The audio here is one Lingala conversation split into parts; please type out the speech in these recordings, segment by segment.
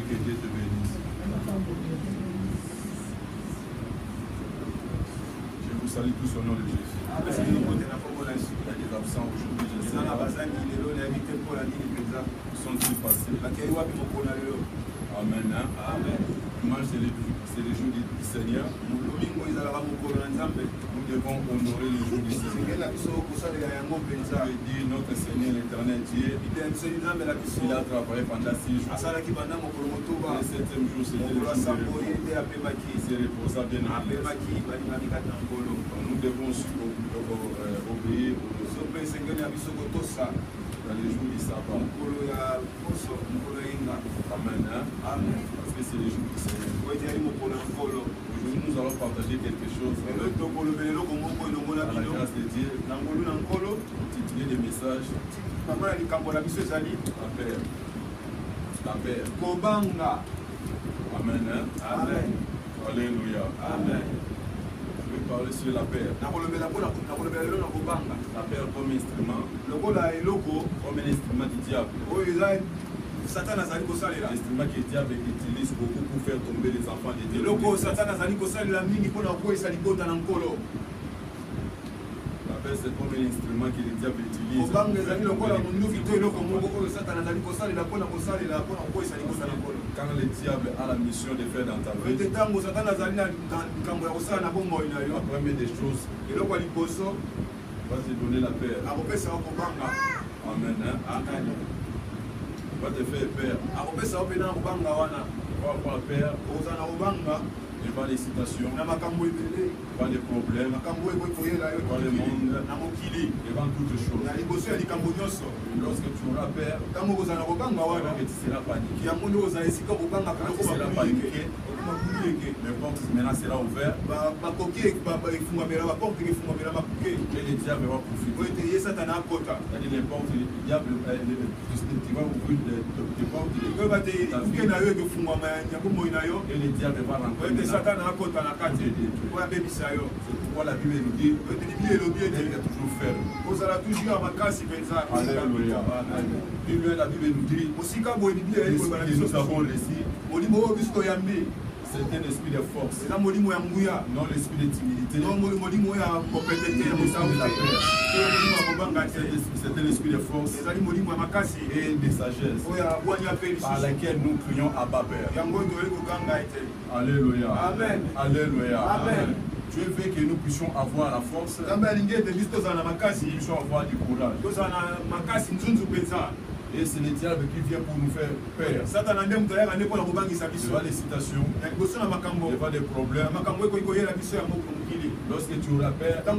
que Dieu te bénisse. Je vous salue tous au nom de Jésus. Il y a des absents aujourd'hui, je sais pas. Où sont-ils passés? Amen. Hein? Dimanche, c'est le jour du Seigneur. Nous devons honorer le jour du Seigneur. Je veux dire, notre Seigneur l'éternel Dieu, il a travaillé pendant 6 jours. Le 7e jour, c'était le jour de repos. Il s'est reposé bien en paix. Nous devons aussi obéir dans les jours du sabbat. Amen. Hein? Parce que c'est le jour du Seigneur. Aujourd'hui, nous allons partager quelque chose à la grâce de Dieu. Titulé des messages. La paix. La paix. Amen. Hein? Amen. Alléluia. Amen. Je vais parler sur la paix. La paix comme instrument. Comme un instrument du diable. L'instrument que le diable utilise beaucoup pour faire tomber les enfants de Dieu. La paix, c'est comme un instrument que le diable utilise. Quand le diable a la mission de faire dans ta vie, la première des choses, va te donner la paix. Amen. Hein? Amen. Va te faire peur. Va avoir peur devant les situations, devant les problèmes, devant le monde, devant toutes choses. Lorsque tu auras peur, que tu seras paniqué. Quand tu seras paniqué, les portes maintenant sera ouverte et le diable va profiter. C'est-à-dire les portes, le diable tu vas ouvrir des portes et le diable va rentrer. C'est pourquoi la Bible nous dit d'être toujours ferme. Alléluia. La Bible nous dit que nous avons réussi. C'est un esprit de force, non l'esprit de timidité, c'est un esprit de force et de sagesse par laquelle nous crions à Abba Père. Alléluia. Amen. Alléluia. Amen. Dieu veut que nous puissions avoir la force, nous puissions avoir du courage. Et c'est le diable qui vient pour nous faire peur. Devant les citations, devant des problèmes. Lorsque tu auras peur, tu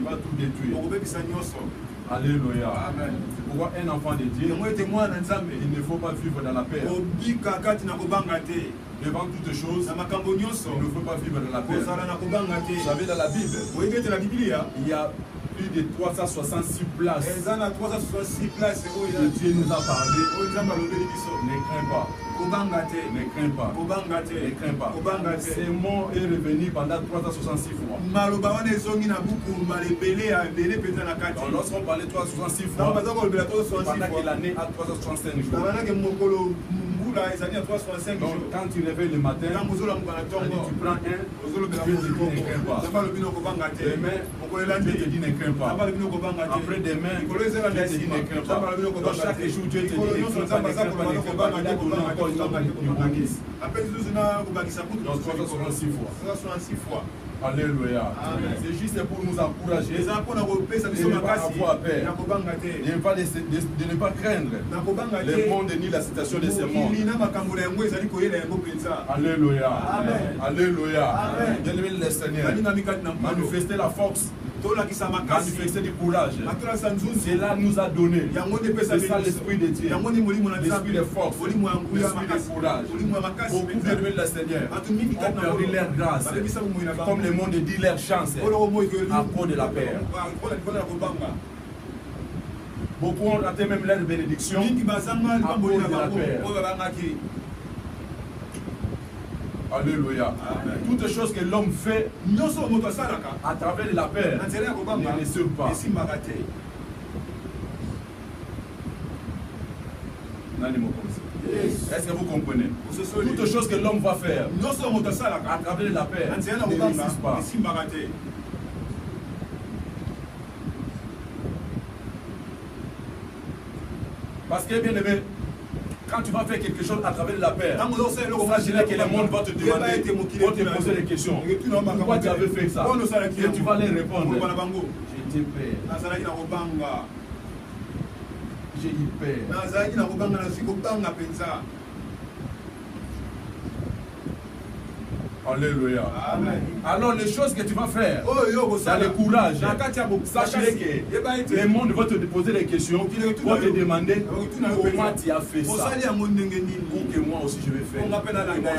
vas tout détruire. Alléluia. Amen. C'est pourquoi un enfant de Dieu, il ne faut pas vivre dans la peur. Devant toutes choses, il ne faut pas vivre dans la peur. Vous savez, dans la Bible, il y a plus de 366 places que Dieu nous a parlé. Ne crains pas. Ne crains pas. Ne crains pas. Ces mots est revenu pendant 366 fois. Donc, lorsqu'on parlait 366 fois, pendant que l'année a 365 jours. Donc, quand tu réveilles le matin, tu prends un, tu te dis ne crains pas. Demain, Dieu te dit ne crains pas. Après demain, Dieu te dit ne crains pas. Donc, chaque jour, Dieu te dit ne crains pas, ne crains pas, ne crains pas. Il a donné encore une bonus. Donc, 366 fois. Alléluia. C'est juste pour nous encourager de ne pas avoir peur, de ne pas craindre le monde ni la situation de ce monde. Alléluia. Alléluia. Bien-aimé le Seigneur, manifester la force, manifester du courage. Cela nous a donné. C'est ça l'esprit de Dieu. L'esprit de force, l'esprit de courage. Beaucoup bien-aimés le Seigneur ont perdu leur grâce. Comme le monde dit leur chance à cause de la paix. Beaucoup ont raté même leur bénédiction à cause de la paix. Alléluia. Toutes les choses que l'homme fait à travers la paix ne les sûre pas. Est-ce que vous comprenez? Toute chose que l'homme va faire à travers la paix ne réussit pas. Parce que bien aimé, quand tu vas faire quelque chose à travers la paix, sachez que le monde va te demander, va te poser des questions. Pourquoi tu avais fait ça? Et tu vas les répondre. J'ai paix. J'ai eu paix. Alléluia. Amen. Alors les choses que tu vas faire, dans le courage, sachez que le monde va te poser des questions, va te demander comment tu as fait ça. Pour que moi aussi je vais faire. Que moi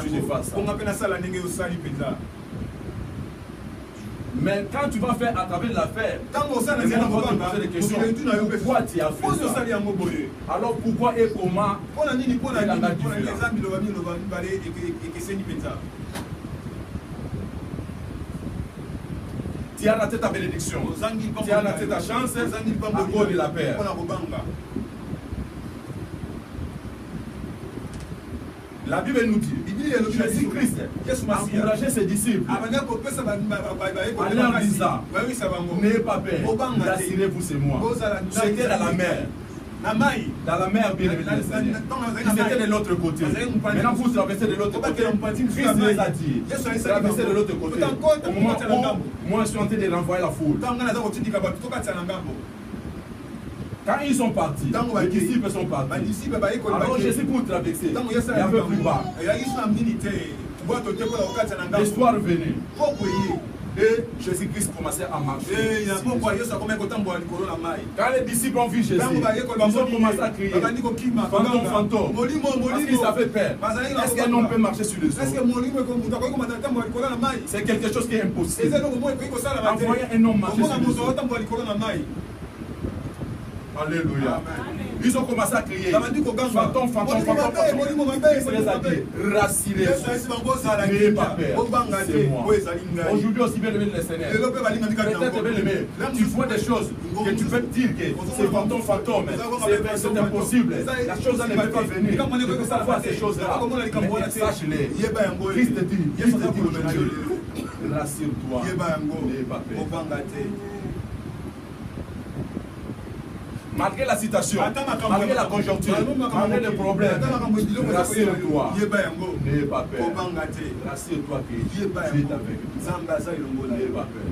je fasse ça. Mais quand tu vas faire à travers l'affaire, le monde va te poser des questions. Pourquoi tu as fait ça? Alors pourquoi et comment il en a différent? Tu as raté ta bénédiction. Tu as raté ta chance à cause de la paix. La Bible nous dit, Jésus-Christ encourageait ses disciples en leur disant, n'ayez pas peur, rassurez-vous, c'est moi. J'étais dans la mer. Dans la mer, bien évidemment. Ils étaient de l'autre côté. Maintenant, vous traversez de l'autre côté. Christ les a dit, traversez de l'autre côté. Au moment où moi je suis en train de renvoyer la foule. Quand ils sont partis, les disciples sont partis. Alors Jésus pour traverser, il y avait plus bas. L'espoir venait. Et Jésus-Christ commençait à marcher. Quand les disciples ont vu Jésus, ils ont commencé à crier, fantôme, fantôme. Parce qu'ils avaient peur. Est-ce qu'un homme peut marcher sur les eaux? C'est quelque chose qui est impossible. Envoyer un homme marcher sur les eaux. Alléluia. Ils ont commencé à crier. Fantôme, fantôme, fantôme. Christ les a dit, rassurez-vous. N'ayez pas peur. C'est moi. Aujourd'hui aussi, bien aimé le Seigneur. Peut-être, bien aimé, tu vois des choses que tu peux dire que c'est fantôme, fantôme. C'est impossible. La chose ne peut pas venir. Tu peux savoir ces choses-là. Mais sache-les. Christ te dit aujourd'hui, rassure-toi. N'ayez pas peur. Malgré la situation, malgré la conjoncture, malgré les problèmes, rassure-toi. N'ayez pas peur. Rassure-toi que Dieu est avec toi. N'ayez pas peur.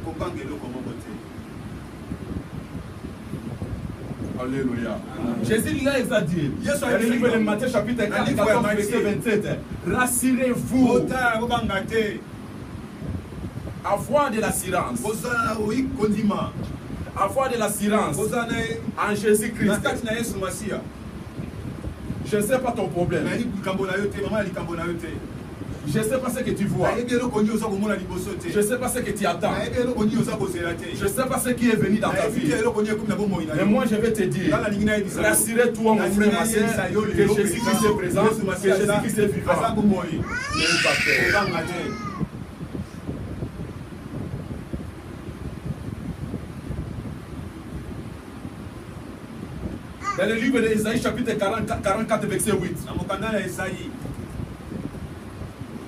Alléluia. Jésus les a dit, dans le livre de Matthieu chapitre 4, 14, verset 27, rassurez-vous. Avoir de l'assurance. Avoir de l'assurance en Jésus-Christ. Je ne sais pas ton problème. Je ne sais pas ce que tu vois. Je ne sais pas ce que tu attends. Je ne sais pas ce qui est venu dans ta vie. Mais moi je vais te dire, rassure-toi mon frère, ma soeur, que Jésus-Christ est présent, que Jésus-Christ est vivant. N'ayez pas peur. Dans le livre d'Ésaïe, chapitre 44, verset 8.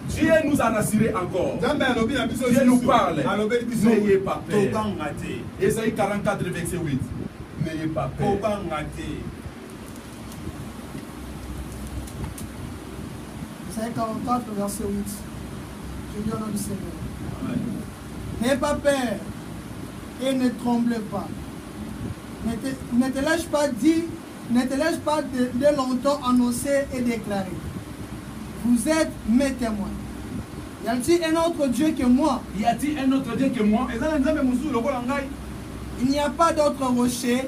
Dieu nous a rassurés encore. Dieu nous parle. N'ayez pas peur. Ésaïe 44, verset 8. N'ayez pas peur. Ésaïe 44, verset 8. Je dis au nom du Seigneur. N'ayez pas peur et ne tremblez pas. Ne te laisse pas dire, ne te laisse pas de longtemps annoncer et déclarer. Vous êtes mes témoins. Y a-t-il un autre Dieu que moi? Y a-t-il un autre Dieu que moi? Il n'y a pas d'autre rocher.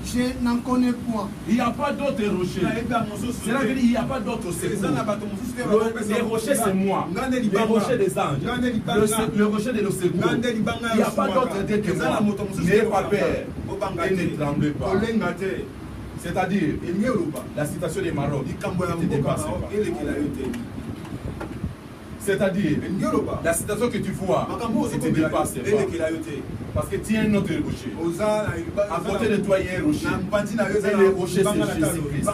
Je n'en connais point. Il n'y a pas d'autre rocher. C'est-à-dire qu'il n'y a pas d'autre secours. Les rochers, c'est moi. Les rochers des anges. Le rocher de nos secours. Il n'y a pas d'autre Dieu que moi. N'ayez pas peur et ne tremblez pas. C'est-à-dire, la citation des Maroc, C'est-à-dire, la situation que tu vois, ne te dépasse pas. Parce que tu es un autre rocher. À côté de toi, il y a un rocher. Et le rocher, c'est Jésus-Christ.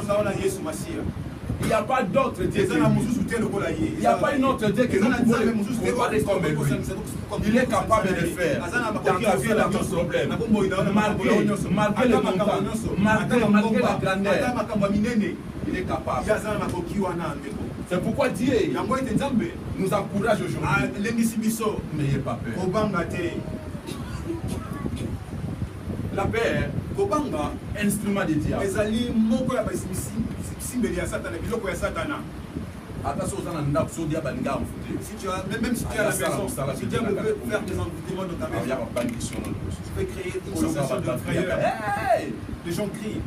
Il n'y a pas d'autre Dieu. Il n'y a pas une autre Dieu que nous pouvons comparer comme lui. Il est capable de faire dans ta vie, dans ton problème. Malgré le montant, malgré la grandeur, il est capable. C'est pourquoi Dieu nous encourage aujourd'hui. N'ayez pas peur. La paix, instrument de diable. Attention aux même si tu es à la maison, si Dieu veut faire des envoûtements dans ta maison, tu peux créer une sensation de frayeur. Les gens crient.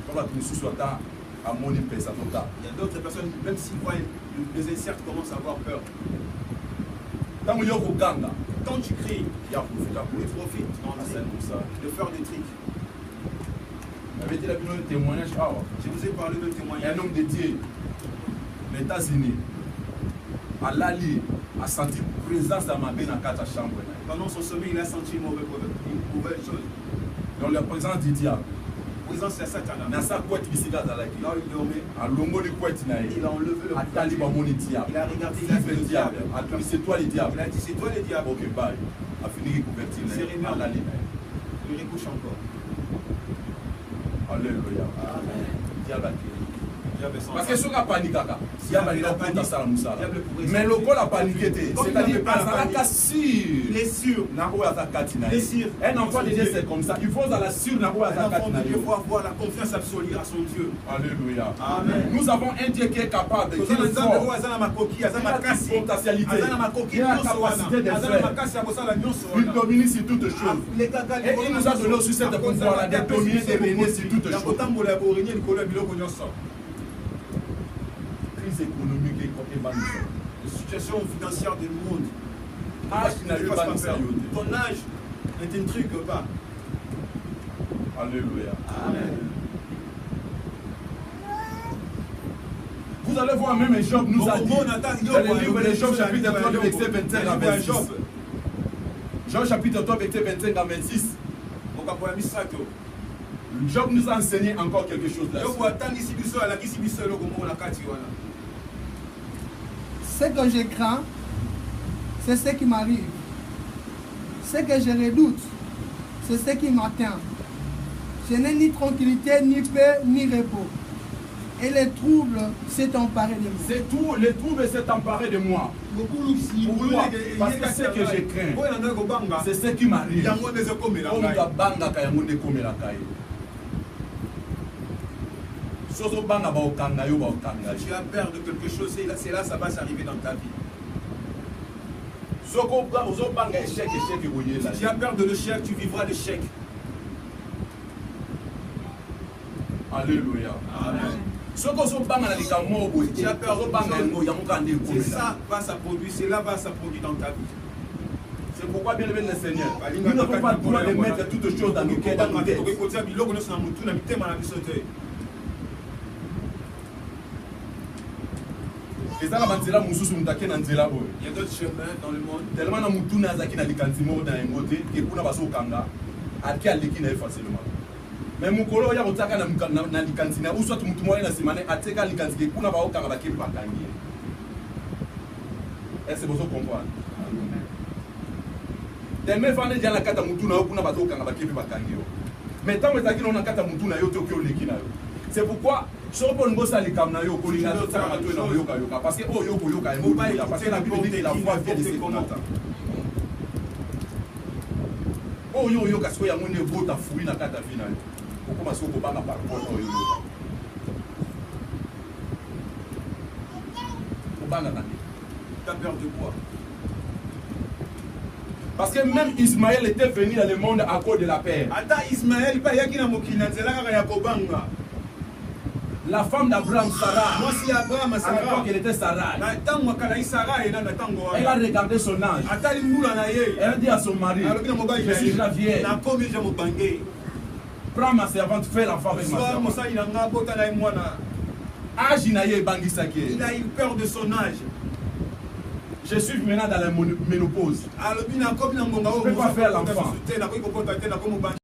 Il y a d'autres personnes, même s'ils voient les incertes, commencent à avoir peur. Quand tu cries, il profite de faire des trucs. Je vous ai parlé de témoignage. Un homme de Dieu, les États-Unis, à l'ali, a senti présence dans ma dans la chambre. Pendant son sommeil, il a senti une mauvaise chose. Dans la présence du diable. Présence de Satan. Là, il dormait. Il a enlevé le diable. Il a regardé le diable. C'est toi le diable. Il a dit, c'est toi le diable. Ok, bye. A fini de convertir. Il recouche encore. Alléluia. Amen. Parce que ce qui a paniqué, mais le corps a paniqué. C'est-à-dire qu'il est sûr. Un enfant de Dieu, c'est comme ça. Il faut la sûr. Il faut avoir la confiance absolue à son Dieu. Alléluia. Amen. Nous avons un Dieu qui est capable de potentialité. Il a la capacité de faire. Il domine sur toutes choses. Et il nous a donné aussi cette pouvoir de dominer, de régner sur toutes choses. Économique et la situation financière du monde. Ton âge ne t'intrigue pas. Alléluia. Amen. Vous allez voir même Job nous a dit dans le livre de Job chapitre 3 verset 25 à 26. Job chapitre 3 verset 25 à 26. Job nous a enseigné encore quelque chose là. Ce que je crains, c'est ce qui m'arrive. Ce que je redoute, c'est ce qui m'atteint. Je n'ai ni tranquillité, ni paix, ni repos. Et les troubles s'est emparé de moi. C'est tout, les troubles s'est emparé de moi. Pourquoi? Parce que ce que je crains, c'est ce qui m'arrive. Si tu as peur de quelque chose, c'est là ça va s'arriver dans ta vie. Si tu as peur de l'échec, tu vivras l'échec. Alléluia. Amen. C'est ça va se produire, cela va se produire dans ta vie. C'est pourquoi, bien aimé le Seigneur, nous n'avons pas le droit de mettre toutes choses dans nos cœurs, dans nos têtes. Il y a d'autres chemins dans le monde. Tellement na mutu na zaki na likantimo na ngote ke kuna baso kanga alki aliki na facilement. Mais mukolo ya kotaka na likantina ou soit mutu moya na simane ateka likantike kuna ba okanga ba ke bakangi. Est-ce que vous comprenez? Teme fane dia na kata mutu na kuna baso okanga ba ke bakangi. Mais tant que zaki na kata mutu na yo to ke oleki na yo. C'est pourquoi si on peut parce que parce que la Bible dit que la foi vient de ce qu'on entend. Oh yo yo parce que ya monde vota fruit na kata vina yo. Pourquoi parce que banga par rapport au yo. Banga na. Tu as peur de quoi? Parce que même Ismaël était venu dans le monde à cause de la paix. Ata Ismaël pas yaki na mokina nzela kaka ya kobanga. La femme d'Abraham, Sarah, moi si Abraham, à l'époque elle était Sarah. Elle a regardé son âge. Elle a dit à son mari, je suis déjà vieille. Prends ma servante, fais l'enfant avec ma servante. Il a eu peur de son âge. Je suis maintenant dans la ménopause. Je ne peux pas faire l'enfant.